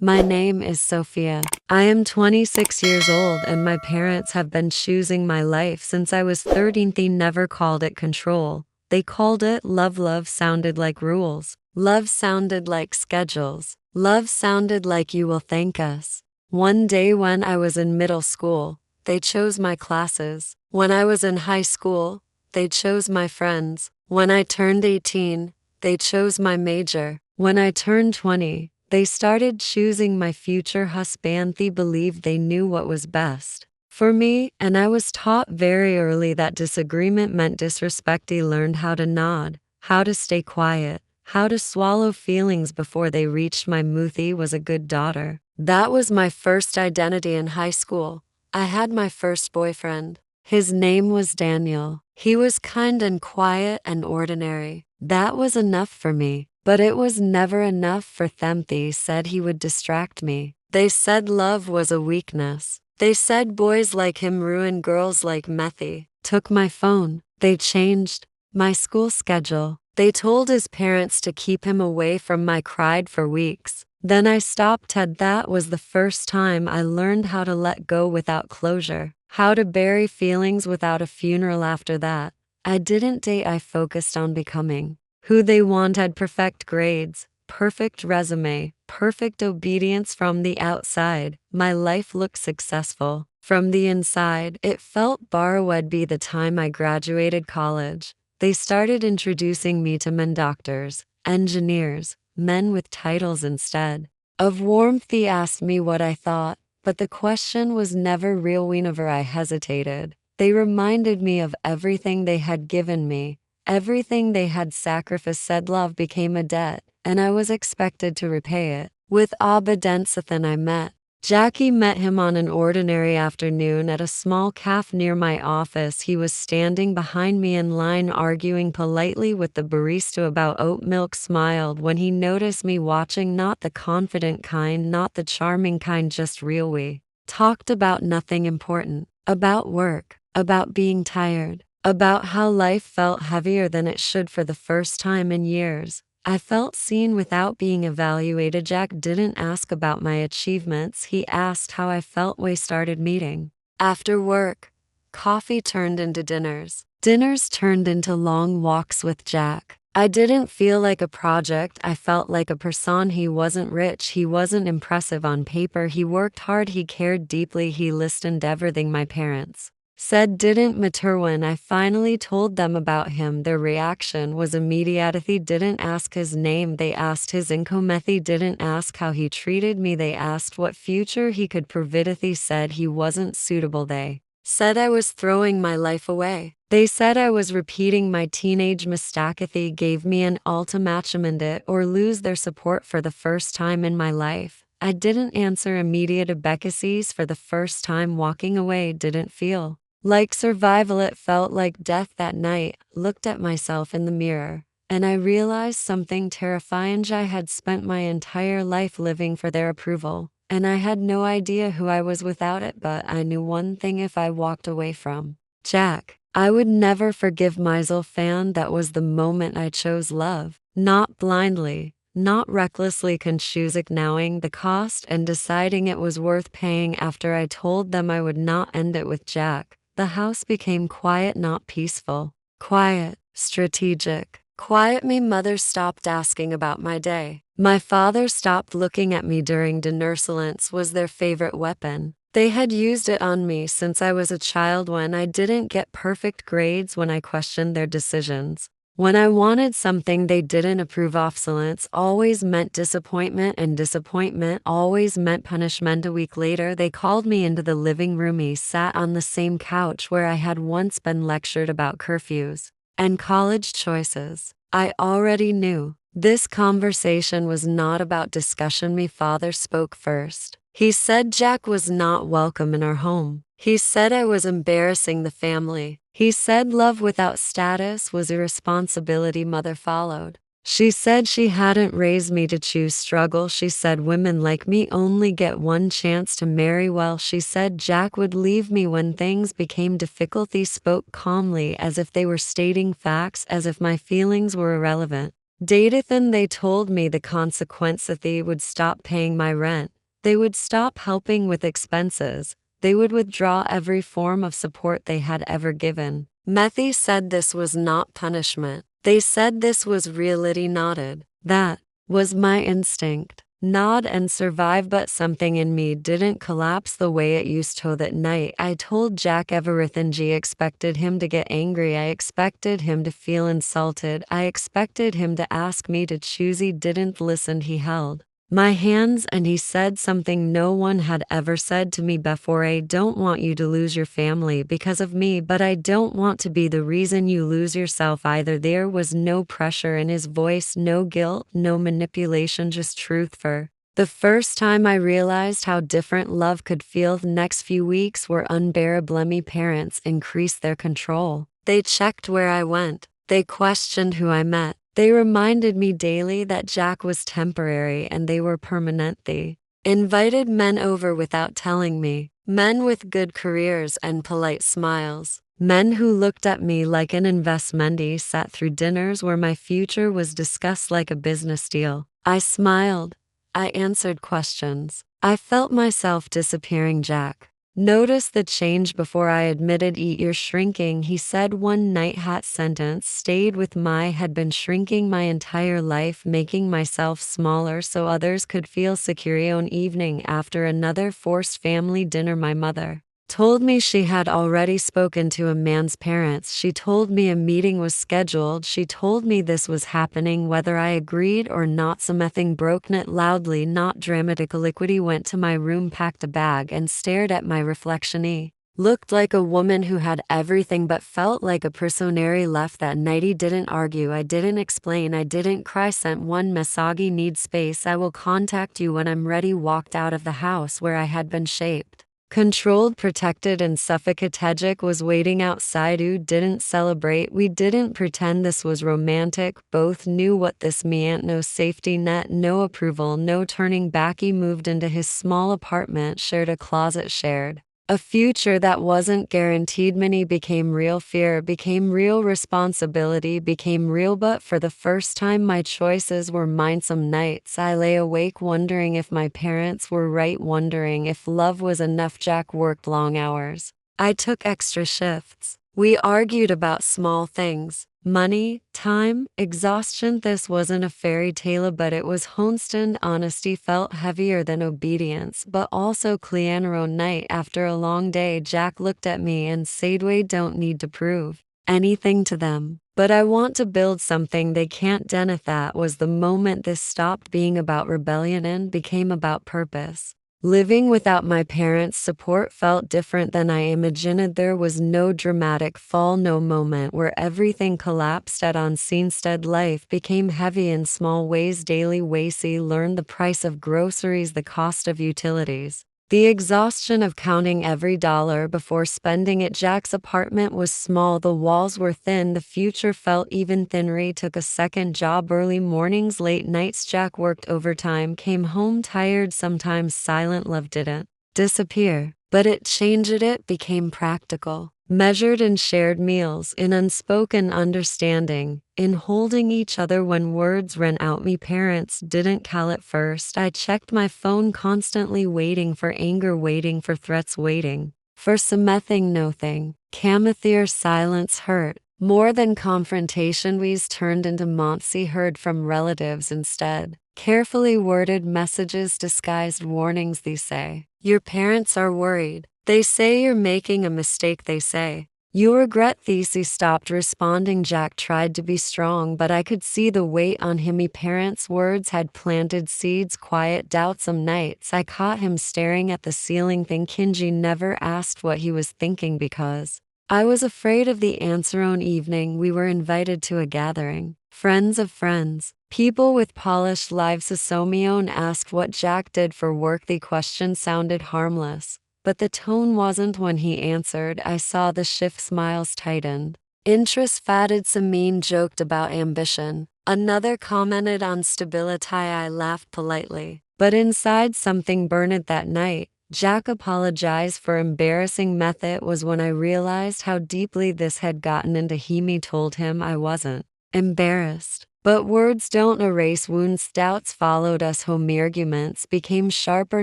My name is Sophia. I am 26 years old and my parents have been choosing my life since I was 13. They never called it control. They called it love. Love sounded like rules. Love sounded like schedules. Love sounded like you will thank us. One day when I was in middle school, they chose my classes. When I was in high school, they chose my friends. When I turned 18, they chose my major. When I turned 20, they started choosing my future husband. They believed they knew what was best for me, and I was taught very early that disagreement meant disrespect. I learned how to nod, how to stay quiet, how to swallow feelings before they reached my mouth. I was a good daughter. That was my first identity in high school. I had my first boyfriend. His name was Daniel. He was kind and quiet and ordinary. That was enough for me. But it was never enough for them. They said he would distract me. They said love was a weakness. They said boys like him ruin girls like Methy. Took my phone. They changed my school schedule. They told his parents to keep him away from my cried for weeks. Then I stopped. That was the first time I learned how to let go without closure, how to bury feelings without a funeral. After that, I didn't date. I focused on becoming who they wanted. Perfect grades, perfect resume, perfect obedience. From the outside, my life looked successful. From the inside, it felt borrowed. By the time I graduated college, they started introducing me to men, doctors, engineers, men with titles instead of warmth. They asked me what I thought, but the question was never real. Whenever I hesitated, they reminded me of everything they had given me, everything they had sacrificed. Said love became a debt, and I was expected to repay it. With Abba Densathan I met. Jackie met him on an ordinary afternoon at a small cafe near my office. He was standing behind me in line arguing politely with the barista about oat milk. Smiled when he noticed me watching, not the confident kind, not the charming kind, just real. We talked about nothing important, about work, about being tired, about how life felt heavier than it should. For the first time in years, I felt seen without being evaluated. Jack didn't ask about my achievements, he asked how I felt. We started meeting after work. Coffee turned into dinners. Dinners turned into long walks with Jack. I didn't feel like a project, I felt like a person. He wasn't rich, he wasn't impressive on paper. He worked hard, he cared deeply, he listened. Everything my parents said didn't matter. When I finally told them about him, their reaction was immediate. They didn't ask his name, they asked his income. They didn't ask how he treated me, they asked what future he could provide. They said he wasn't suitable. They said I was throwing my life away. They said I was repeating my teenage mistake. They gave me an ultimatum: end it or lose. Their support for the first time in my life. I didn't answer immediate. BackThis for the first time. Walking away didn't feel like survival, it felt like death. That night, looked at myself in the mirror, and I realized something terrifying. I had spent my entire life living for their approval, and I had no idea who I was without it. But I knew one thing: if I walked away from Jack, I would never forgive myself. Fan, that was the moment I chose love, not blindly, not recklessly, choosing, knowing the cost and deciding it was worth paying. After I told them I would not end it with Jack, the house became quiet, not peaceful. Quiet, strategic. Quiet. My mother stopped asking about my day. My father stopped looking at me during dinner. Silence was their favorite weapon. They had used it on me since I was a child. When I didn't get perfect grades, when I questioned their decisions, when I wanted something they didn't approve of. Silence always meant disappointment, and disappointment always meant punishment. A week later, they called me into the living room. He sat on the same couch where I had once been lectured about curfews and college choices. I already knew this conversation was not about discussion. My father spoke first. He said Jack was not welcome in our home. He said I was embarrassing the family. He said love without status was irresponsibility. Mother followed. She said she hadn't raised me to choose struggle. She said women like me only get one chance to marry well. She said Jack would leave me when things became difficult. He spoke calmly, as if they were stating facts, as if my feelings were irrelevant. Datathan they told me the consequence that they would stop paying my rent. They would stop helping with expenses. They would withdraw every form of support they had ever given. Methy said this was not punishment. They said this was reality. Nodded. That was my instinct. Nod and survive, but something in me didn't collapse the way it used to that night. I told Jack everything. I expected him to get angry. I expected him to feel insulted. I expected him to ask me to choose. He didn't listen. He held my hands and he said something no one had ever said to me before. I don't want you to lose your family because of me, but I don't want to be the reason you lose yourself either. There was no pressure in his voice, no guilt, no manipulation, just truth. For the first time I realized how different love could feel. The next few weeks were unbearable. My parents increased their control. They checked where I went. They questioned who I met. They reminded me daily that Jack was temporary and they were permanent. They invited men over without telling me, men with good careers and polite smiles, men who looked at me like an investment. I sat through dinners where my future was discussed like a business deal. I smiled. I answered questions. I felt myself disappearing. Jack noticed the change before I admitted. You're shrinking, he said one night. That sentence stayed with me. Had been shrinking my entire life, making myself smaller so others could feel secure. One evening after another forced family dinner, my mother told me she had already spoken to a man's parents. She told me a meeting was scheduled. She told me this was happening whether I agreed or not. Something broke, not loudly, not dramatically. Liquidy went to my room, packed a bag, and stared at my reflection. He looked like a woman who had everything but felt like a prisoner. Left that night. He didn't argue. I didn't explain. I didn't cry. Sent one message: need space. I will contact you when I'm ready. Walked out of the house where I had been shaped, controlled, protected, and suffocated. Was waiting outside. Who didn't celebrate. We didn't pretend this was romantic. Both knew what this meant. No safety net, no approval, no turning back. He moved into his small apartment, shared a closet, shared a future that wasn't guaranteed. Money became real. Fear became real. Responsibility became real. But for the first time, my choices were mine. Some nights I lay awake wondering if my parents were right, wondering if love was enough. Jack worked long hours. I took extra shifts. We argued about small things: money, time, exhaustion. This wasn't a fairy tale, but it was constant. Honesty felt heavier than obedience, but also clear. Night after a long day, Jack looked at me and said, "We don't need to prove anything to them, but I want to build something they can't deny." That was the moment this stopped being about rebellion and became about purpose. Living without my parents' support felt different than I imagined. There was no dramatic fall, no moment where everything collapsed at unseen. Instead, life became heavy in small ways. Daily Wacy learned the price of groceries, the cost of utilities, the exhaustion of counting every dollar before spending it. Jack's apartment was small, the walls were thin, the future felt even thinner. He took a second job, early mornings, late nights. Jack worked overtime, came home tired, sometimes silent. Love didn't disappear, but it changed. It became practical, measured in shared meals, in unspoken understanding, in holding each other when words ran out. Me parents didn't call at first. I checked my phone constantly, waiting for anger, waiting for threats, waiting for something. Nothing. Camathir silence hurt more than confrontation. We's turned into months. He heard from relatives instead. Carefully worded messages, disguised warnings. They say, "Your parents are worried. They say you're making a mistake. They say you regret this." He stopped responding. Jack tried to be strong, but I could see the weight on him. His parents' words had planted seeds, quiet doubt. Some nights I caught him staring at the ceiling, thinking. He never asked what he was thinking because I was afraid of the answer. On evening, we were invited to a gathering. Friends of friends, people with polished lives. Somion asked what Jack did for work. The question sounded harmless, but the tone wasn't. When he answered, I saw the shift. Smiles tightened. Interest faded. Samin joked about ambition. Another commented on stability. I laughed politely, but inside something burned. That night, Jack apologized for embarrassing method. Was when I realized how deeply this had gotten into him. He told him I wasn't embarrassed, But words don't erase wounds. Doubts followed us home. Arguments became sharper,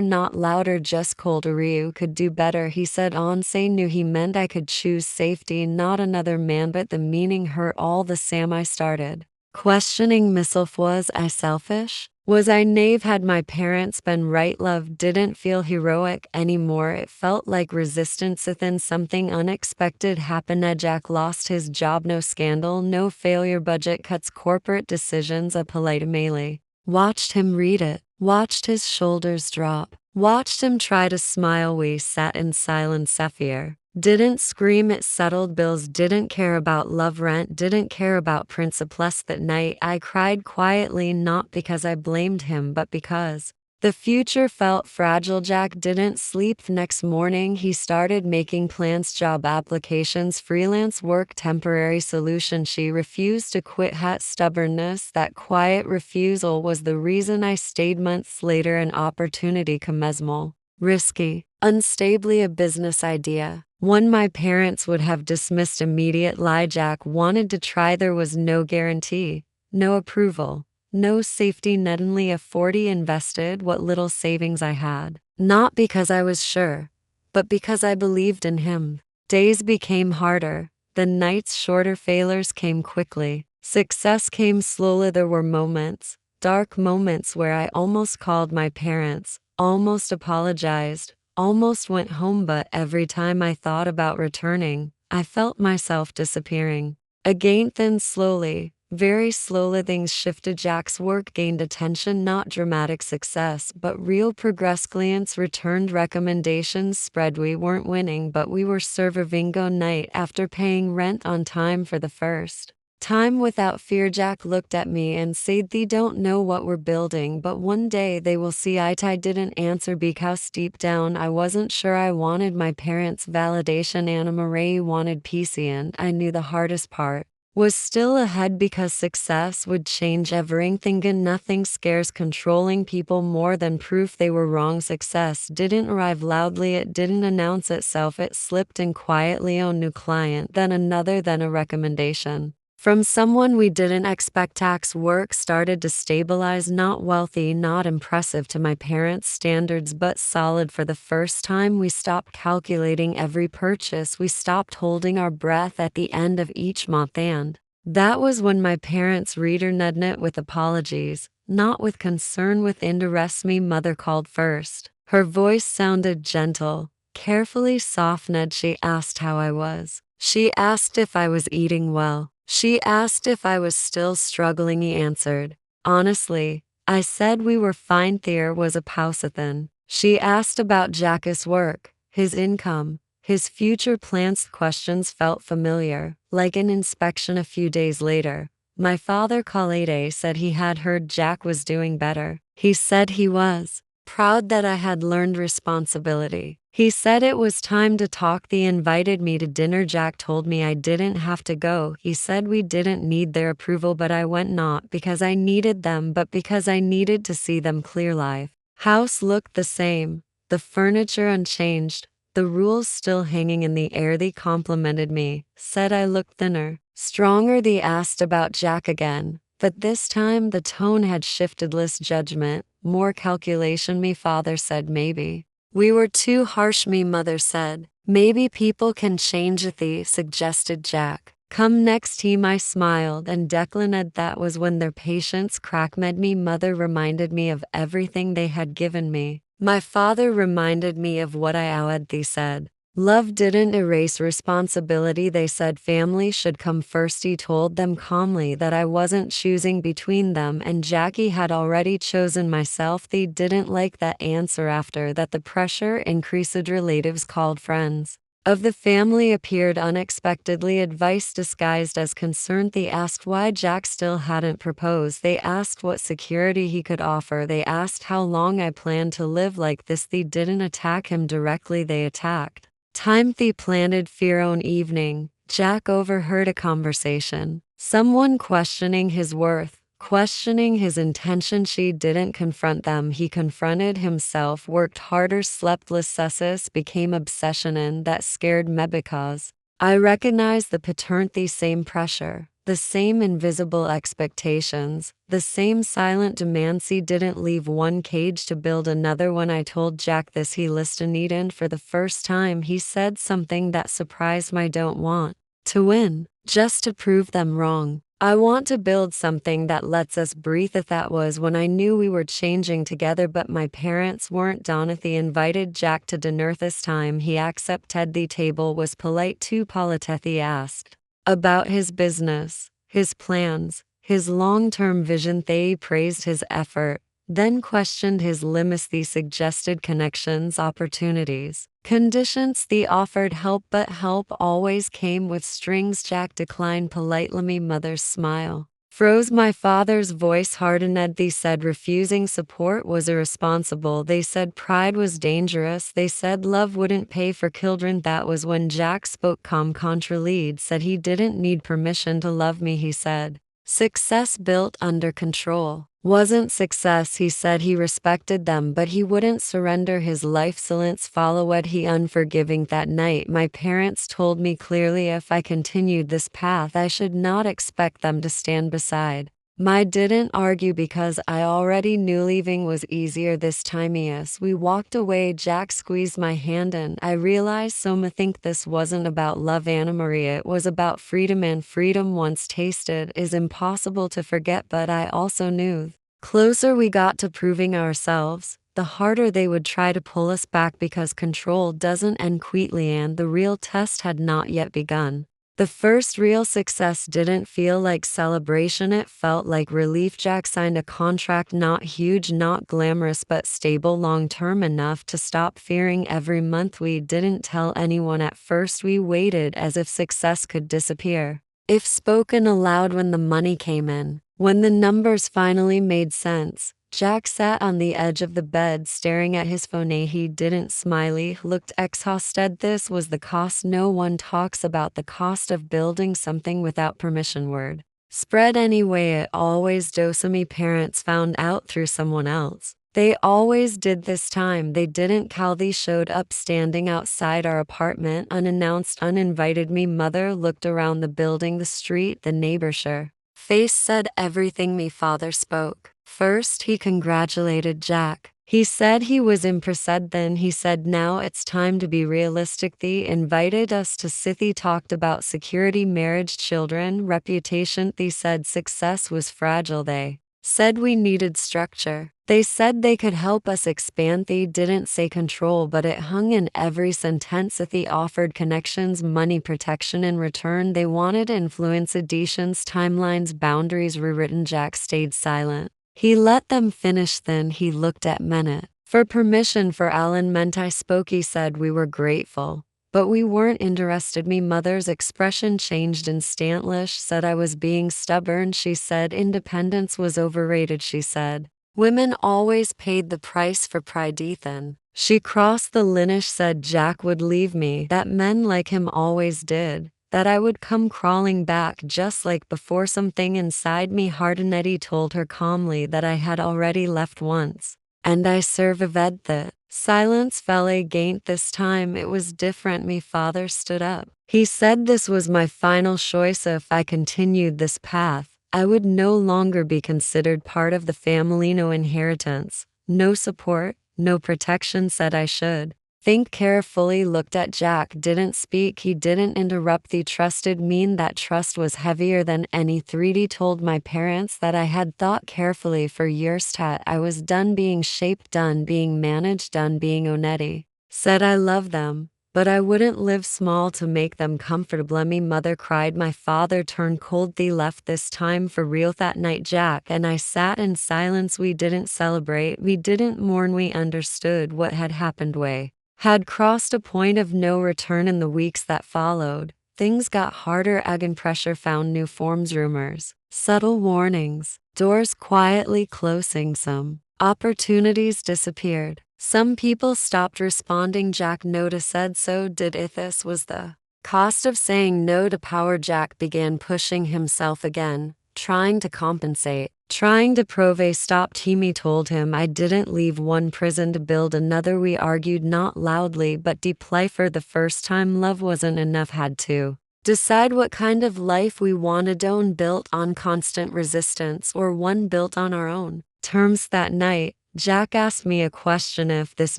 not louder, just colder. Ryu could do better, he said. Ansei knew he meant I could choose safety, not another man, but the meaning hurt all the same. I started questioning myself. Was I selfish? Was I naive? Had my parents been right? Love didn't feel heroic anymore. It felt like resistance. Then something unexpected happened. Jack lost his job. No scandal, no failure, budget cuts, corporate decisions. A polite melee. Watched him read it, watched his shoulders drop, watched him try to smile. We sat in silence. Sophia didn't scream. It settled. Bills, didn't care about love, rent, didn't care about principles. That night I cried quietly, not because I blamed him, but because the future felt fragile. Jack didn't sleep. The next morning he started making plans, job applications, freelance work, temporary solution. She refused to quit. Had stubbornness. That quiet refusal was the reason I stayed. Months later an opportunity came. Risky, unstably, a business idea. One my parents would have dismissed immediate. Lie. Jack wanted to try. There was no guarantee, no approval, no safety net. Only a 40 invested what little savings I had. Not because I was sure, but because I believed in him. Days became harder, the nights shorter. Failures came quickly. Success came slowly. There were moments, dark moments, where I almost called my parents, almost apologized, almost went home, but every time I thought about returning, I felt myself disappearing. Again. Then slowly, very slowly, things shifted. Jack's work gained attention, not dramatic success, but real progress. Clients returned, recommendations spread. We weren't winning, but we were surviving. Night after, paying rent on time for the first time without fear. Jack looked at me and said, "They don't know what we're building, but one day they will see." I didn't answer because deep down I wasn't sure. I wanted my parents' validation. Anna Marie wanted peace, and I knew the hardest part was still ahead, because success would change everything. And nothing scares controlling people more than proof they were wrong. Success didn't arrive loudly, it didn't announce itself, it slipped in quietly. A new client, then another, then a recommendation from someone we didn't expect. Tax work started to stabilize, not wealthy, not impressive to my parents' standards, but solid. For the first time, we stopped calculating every purchase. We stopped holding our breath at the end of each month. And that was when my parents returned it with apologies, not with concern, with interest. Me mother called first. Her voice sounded gentle, carefully softened. She asked how I was. She asked if I was eating well. She asked if I was still struggling. He answered honestly. I said we were fine. There was a pause. Then she asked about Jack's work, his income, his future plans. Questions felt familiar, like an inspection. A few days later, my father Khalede said he had heard Jack was doing better. He said he was proud that I had learned responsibility. He said it was time to talk. They invited me to dinner. Jack told me I didn't have to go. He said we didn't need their approval, but I went, not because I needed them, but because I needed to see them clear. Life house looked the same, the furniture unchanged, the rules still hanging in the air. They complimented me, said I looked thinner, stronger. They asked about Jack again, but this time the tone had shifted. Less judgment, more calculation. Me father said maybe we were too harsh. Me mother said maybe people can change. They suggested Jack come next team. I smiled and declined. That was when their patience cracked. Me mother reminded me of everything they had given me. My father reminded me of what I owed. They said love didn't erase responsibility. They said family should come first. He told them calmly that I wasn't choosing between them and Jackie had already chosen myself. They didn't like that answer. After that, the pressure increased. Relatives called, friends of the family appeared unexpectedly, advice disguised as concern. They asked why Jack still hadn't proposed. They asked what security he could offer. They asked how long I planned to live like this. They didn't attack him directly, they attacked time. They planted fear. On evening, Jack overheard a conversation. Someone questioning his worth, questioning his intention. She didn't confront them. He confronted himself, worked harder, slept less. Success became obsession, and that scared me because I recognized the pattern. The same pressure, the same invisible expectations, the same silent demands. He didn't leave one cage to build another. When I told Jack this, he listened, and for the first time he said something that surprised me. I don't want to win, just to prove them wrong. I want to build something that lets us breathe. That was when I knew we were changing together, but my parents weren't. Donathy invited Jack to dinner this time. He accepted. The table was polite too polite. He asked about his business, his plans, his long-term vision. They praised his effort, then questioned his limits. They suggested connections, opportunities, conditions. They offered help, but help always came with strings. Jack declined politely. My mother's smile froze. My father's voice hardened. They said refusing support was irresponsible. They said pride was dangerous. They said love wouldn't pay for children. That was when Jack spoke. Contra lead said he didn't need permission to love me. He said success built under control wasn't success. He said he respected them, but he wouldn't surrender his life. Silence followed. He unforgiving. That night my parents told me clearly if I continued this path I should not expect them to stand beside. I didn't argue because I already knew leaving was easier this time. Yes, we walked away. Jack squeezed my hand and I realized Soma think this wasn't about love, Anna Maria. It was about freedom, and freedom once tasted is impossible to forget. But I also knew closer we got to proving ourselves, the harder they would try to pull us back, because control doesn't end quickly and the real test had not yet begun. The first real success didn't feel like celebration, it felt like relief. Jack signed a contract, not huge, not glamorous, but stable, long-term enough to stop fearing every month. We didn't tell anyone at first. We waited as if success could disappear if spoken aloud. When the money came in, when the numbers finally made sense, Jack sat on the edge of the bed staring at his phone. He didn't smile, he looked exhausted. This was the cost. No one talks about the cost of building something without permission. Word spread anyway. It always does. Me parents found out through someone else. They always did. This time they didn't. Calvi showed up standing outside our apartment, unannounced, uninvited. Me mother looked around the building, the street, the neighbors. Sure face said everything. Me father spoke. First, he congratulated Jack. He said he was impressed. Then he said now it's time to be realistic. They invited us to sit. They talked about security, marriage, children, reputation. They said success was fragile. They said we needed structure. They said they could help us expand. They didn't say control, but it hung in every sentence. If they offered connections, money, protection in return, they wanted influence, additions, timelines, boundaries rewritten. Jack stayed silent. He let them finish. Then he looked at Menet for permission. For Alan meant I spoke. He said we were grateful, but we weren't interested. Me mother's expression changed instantly. Said I was being stubborn. She said independence was overrated. She said women always paid the price for pride. Ethan, she crossed the line. Said Jack would leave me, that men like him always did, that I would come crawling back just like before. Something inside me hardened. He told her calmly that I had already left once, and I survived that. Silence fell again. This time it was different. Me father stood up. He said this was my final choice. If I continued this path, I would no longer be considered part of the family. No inheritance, no support, no protection. Said I should think carefully. Looked at Jack, didn't speak. He didn't interrupt. They trusted me. That trust was heavier than any 3D. Told my parents that I had thought carefully for years. That I was done being shaped, done being managed, done being Onetti. Said I love them, but I wouldn't live small to make them comfortable. Me mother cried. My father turned cold. They left this time for real. That night Jack and I sat in silence. We didn't celebrate, we didn't mourn. We understood what had happened. We had crossed a point of no return. In the weeks that followed, things got harder. Again, pressure found new forms, rumors, subtle warnings, doors quietly closing. Some opportunities disappeared. Some people stopped responding. Jack noticed. Said so did Ithis. Was the cost of saying no to power. Jack began pushing himself again, trying to compensate, trying to prove. Stopped. Timmy told him I didn't leave one prison to build another. We argued, not loudly but deeply. For the first time, love wasn't enough, had to Decide what kind of life we wanted, one built on constant resistance or one built on our own terms. That night, Jack asked me a question: if this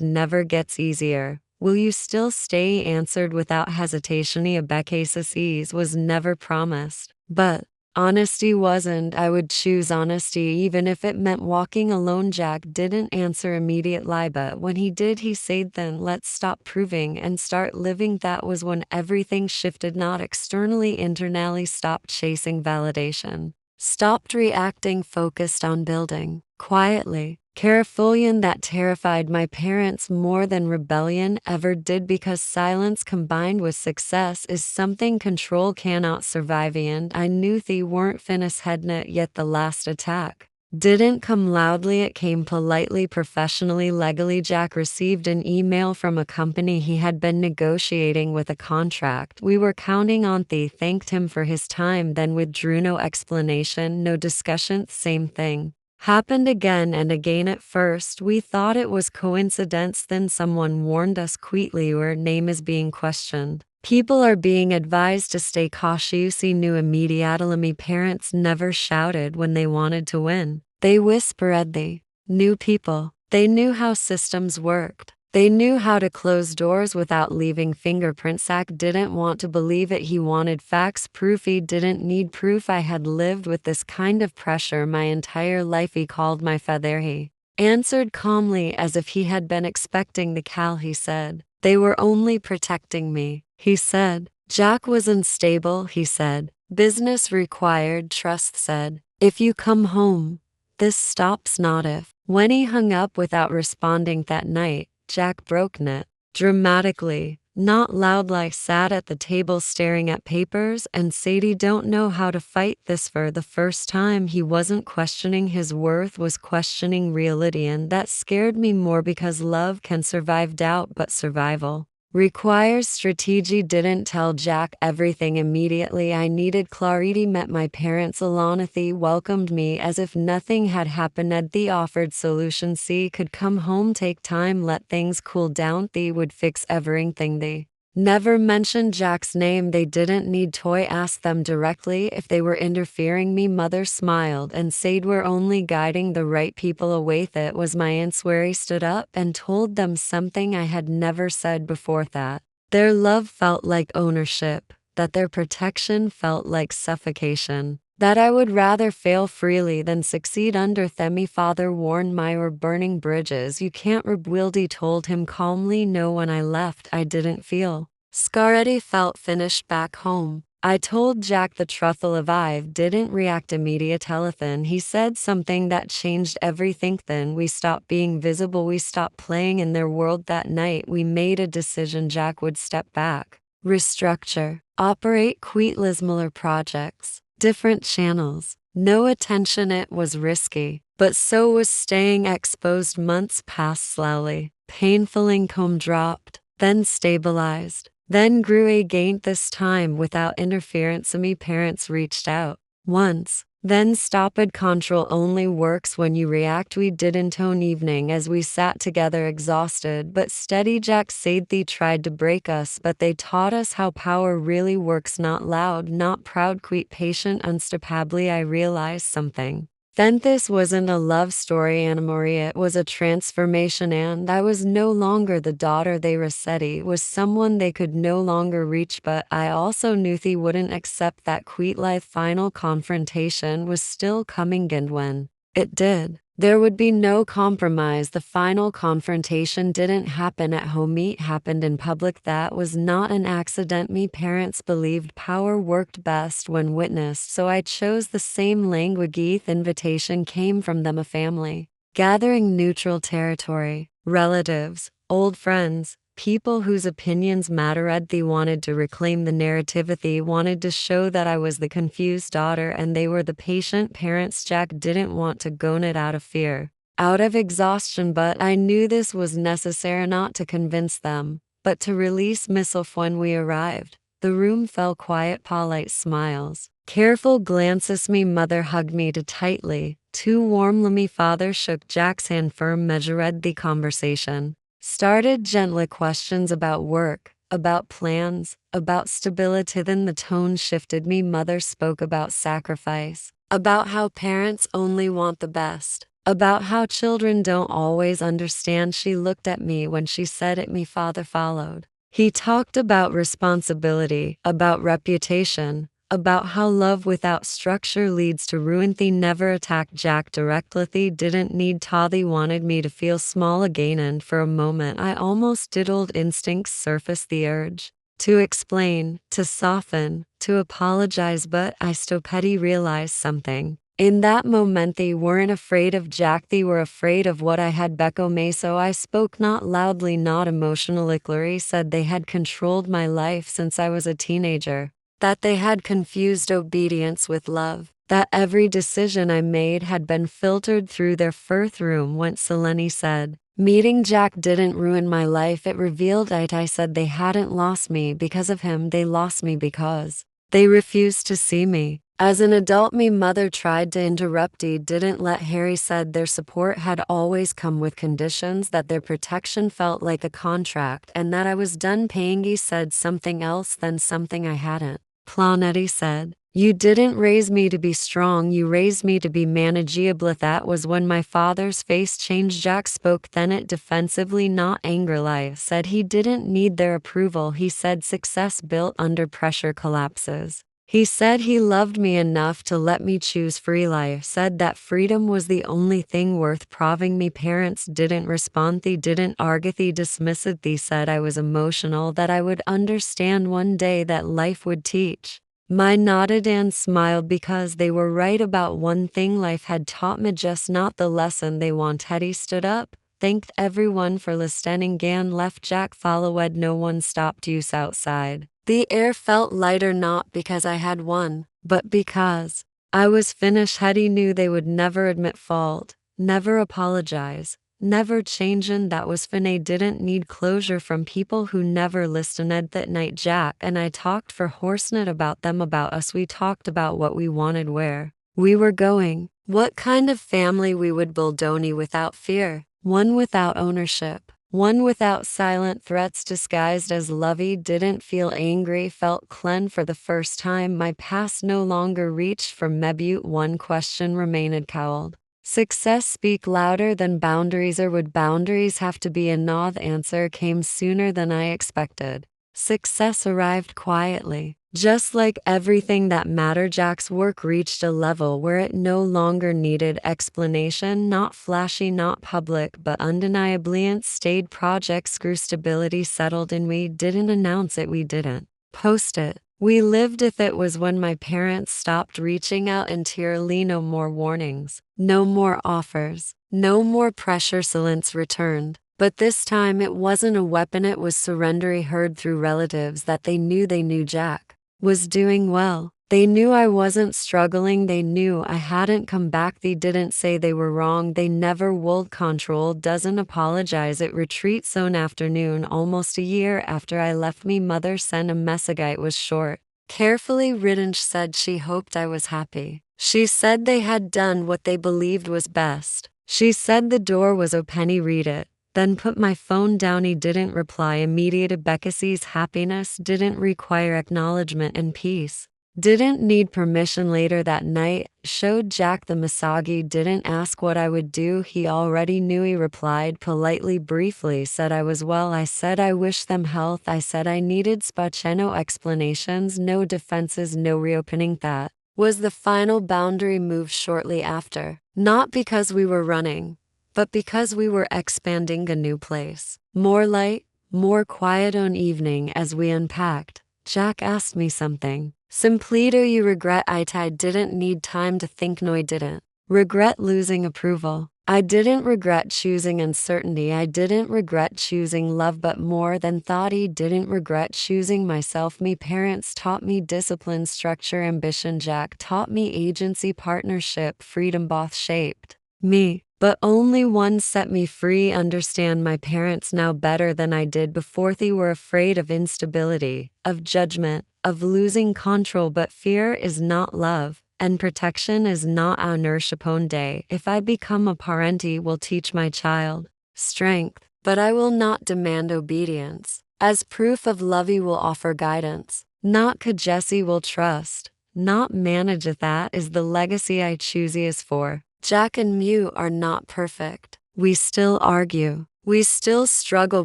never gets easier, will you still stay? Answered without hesitation. BackThis ease was never promised, but honesty wasn't. I would choose honesty even if it meant walking alone. Jack didn't answer immediately, but when he did, he said, "Then let's stop proving and start living." That was when everything shifted, not externally, internally. Stopped chasing validation, stopped reacting, focused on building quietly, carefully, and that terrified my parents more than rebellion ever did, because silence combined with success is something control cannot survive. And I knew they weren't finished yet. The last attack didn't come loudly, it came politely, professionally, legally. Jack received an email from a company he had been negotiating with, a contract we were counting on. They thanked him for his time, then withdrew. No explanation, no discussion. Same thing happened again and again. At first, we thought it was coincidence. Then someone warned us quietly, your name is being questioned. People are being advised to stay cautious. He knew immediately. My parents never shouted when they wanted to win. They whispered. They knew people. They knew how systems worked. They knew how to close doors without leaving fingerprints. Zach didn't want to believe it. He wanted facts, proof. He didn't need proof. I had lived with this kind of pressure my entire life. He called my father. He answered calmly, as if he had been expecting the call. He said, "They were only protecting me." He said, "Jack was unstable." He said, "Business required trust." Said, "If you come home, this stops." Not if. When he hung up without responding that night, Jack broke it dramatically, not loudly. Sat at the table staring at papers and said he don't know how to fight this. For the first time, he wasn't questioning his worth, was questioning reality, and that scared me more, because love can survive doubt, but survival requires strategy. Didn't tell Jack everything immediately. I needed clarity. Met my parents alone. They welcomed me as if nothing had happened. They offered solutions. They could come home, take time, let things cool down. They would fix everything. They never mentioned Jack's name. They didn't need to. Ask them directly if they were interfering. Me mother smiled and said, "We're only guiding the right people away." That was my answer. He stood up and told them something I had never said before, that their love felt like ownership, that their protection felt like suffocation, that I would rather fail freely than succeed under them. My father warned me, "We're burning bridges you can't rebuild." He told him calmly. No, when I left, I didn't feel scarred. I felt finished. Back home, I told Jack the truth. I didn't react immediately. Then he said something that changed everything. Then we stopped being visible. We stopped playing in their world. That night, we made a decision. Jack would step back, restructure, operate quietly, smaller projects, different channels, no attention. It was risky, but so was staying exposed. Months passed slowly. Painful. Income dropped, then stabilized, then grew again, this time without interference. My parents reached out once, then stopped. Control only works when you react. We didn't. One evening, as we sat together, exhausted but steady, Jack said they tried to break us, but they taught us how power really works. Not loud, not proud, quiet, patient, unstoppably. I realized something. Then this wasn't a love story anymore. It was a transformation, and I was no longer the daughter they Rossetti, was someone they could no longer reach. But I also knew they wouldn't accept that. Quiet final confrontation was still coming, and when it did, there would be no compromise. The final confrontation didn't happen at home, it happened in public. That was not an accident. Me parents believed power worked best when witnessed, so I chose the same language. Invitation came from them, a family gathering, neutral territory, relatives, old friends, people whose opinions mattered. They wanted to reclaim the narrative. They wanted to show that I was the confused daughter and they were the patient parents. Jack didn't want to go it out of fear, out of exhaustion, but I knew this was necessary, not to convince them, but to release myself. When we arrived, the room fell quiet. Polite smiles, careful glances. Me mother hugged me too tightly, too warmly. Me father shook Jack's hand firm. Measured the conversation, started gently questions about work, about plans, about stability. Then the tone shifted. Me mother spoke about sacrifice, about how parents only want the best, about how children don't always understand. She looked at me when she said it. Me father followed. He talked about responsibility, about reputation, about how love without structure leads to ruin. They never attacked Jack directly. They didn't need to. They wanted me to feel small again, and for a moment I almost did. Old instincts surface, the urge to explain, to soften, to apologize, but I still petty realized something. In that moment they weren't afraid of Jack, they were afraid of what I had become. So I spoke, not loudly, not emotionally. Clary said they had controlled my life since I was a teenager, that they had confused obedience with love, that every decision I made had been filtered through their first room. Went Selene said, meeting Jack didn't ruin my life, it revealed it. I said they hadn't lost me because of him, they lost me because they refused to see me as an adult. Me mother tried to interrupt. He didn't let. Harry said their support had always come with conditions, that their protection felt like a contract, and that I was done paying. He said something else, then something I hadn't. Planetti said, you didn't raise me to be strong, you raised me to be manageable. That was when my father's face changed. Jack spoke then, it defensively, not angrily. I said he didn't need their approval. He said success built under pressure collapses. He said he loved me enough to let me choose freely. I said that freedom was the only thing worth proving. Me parents didn't respond. They didn't argue. They dismissed it. They said I was emotional, that I would understand one day, that life would teach. I nodded and smiled because they were right about one thing. Life had taught me just not the lesson they wanted. He stood up, thanked everyone for listening, and left. Jack followed. No one stopped us outside. The air felt lighter, not because I had won, but because I was finished. He knew they would never admit fault, never apologize, never change, and that was Finney didn't need closure from people who never listened. That night Jack and I talked for Horsenet, about them, about us. We talked about what we wanted, where we were going, what kind of family we would build. Only without fear, one without ownership, one without silent threats disguised as love. He didn't feel angry, felt clean for the first time. My past no longer reached for Mebute. One question remained cowled. Success speak louder than boundaries, or would boundaries have to be enough? The answer came sooner than I expected. Success arrived quietly. Just like everything that mattered, Jack's work reached a level where it no longer needed explanation, not flashy, not public, but undeniably it stayed. Projects grew, stability settled, and we didn't announce it, we didn't post it. We lived with it. Was when my parents stopped reaching out entirely. No more warnings, no more offers, no more pressure. Silence returned. But this time it wasn't a weapon, it was surrender. He heard through relatives that they knew Jack was doing well. They knew I wasn't struggling. They knew I hadn't come back. They didn't say they were wrong. They never would. Control doesn't apologize, it retreats. One afternoon, almost a year after I left, me mother sent a message. It was short, carefully written. She said she hoped I was happy. She said they had done what they believed was best. She said the door was open. He read it, then put my phone down. He didn't reply immediately. BackThis happiness didn't require acknowledgement, and peace didn't need permission. Later that night, showed Jack the Misagi. Didn't ask what I would do, he already knew. He replied politely, briefly, said I was well. I said I wish them health. I said I needed space. No explanations, no defenses, no reopening. That was the final boundary move shortly after. Not because we were running, but because we were expanding. A new place, more light, more quiet. On evening as we unpacked, Jack asked me something. Simply, do you regret it? I didn't need time to think. No, I didn't regret losing approval. I didn't regret choosing uncertainty. I didn't regret choosing love, but more than thought, he didn't regret choosing myself. Me parents taught me discipline, structure, ambition. Jack taught me agency, partnership, freedom. Both shaped me, but only one set me free. Understand my parents now better than I did before. They were afraid of instability, of judgment, of losing control. But fear is not love, and protection is not ownership. One day, if I become a parent, I will teach my child strength, but I will not demand obedience. As proof of love he will offer guidance. Not could Jesse will trust. Not manageth that is the legacy I choose is for. Jack and Mew are not perfect. We still argue. We still struggle,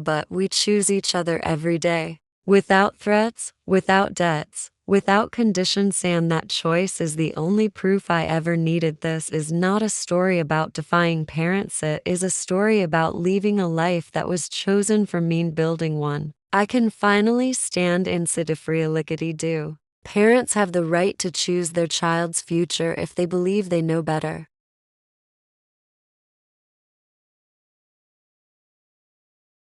but we choose each other every day. Without threats, without debts, without conditions, and that choice is the only proof I ever needed. This is not a story about defying parents, it is a story about leaving a life that was chosen for me and building one I can finally stand in. Free lickety do. Parents have the right to choose their child's future if they believe they know better.